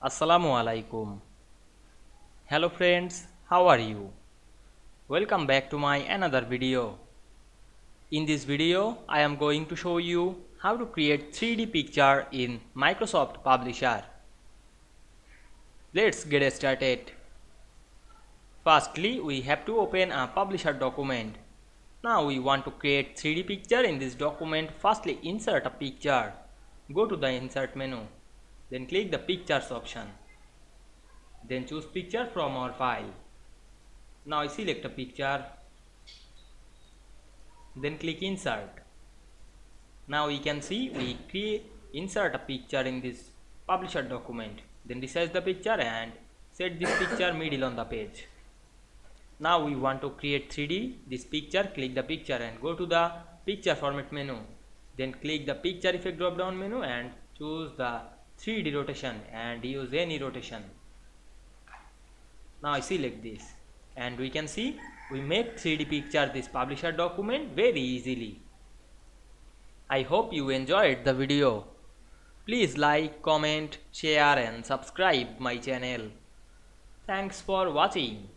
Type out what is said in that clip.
Assalamu Walaikum. Hello friends, how are you? Welcome back to my another video. In this video, I am going to show you how to create 3D picture in Microsoft Publisher. Let's get started. Firstly, we have to open a Publisher document. Now we want to create 3D picture in this document. Firstly, insert a picture. Go to the insert menu. Then click the pictures option. Then choose picture from our file. Now I select a picture. Then click insert. Now we can see we insert a picture in this publisher document. Then resize the picture and set this picture middle on the page. Now we want to create 3D this picture. Click the picture and go to the picture format menu. Then click the picture effect drop down menu and choose the 3D rotation and use any rotation. Now I select this and we can see we make 3D picture this publisher document very easily. I hope you enjoyed the video. Please like, comment, share and subscribe my channel. Thanks for watching.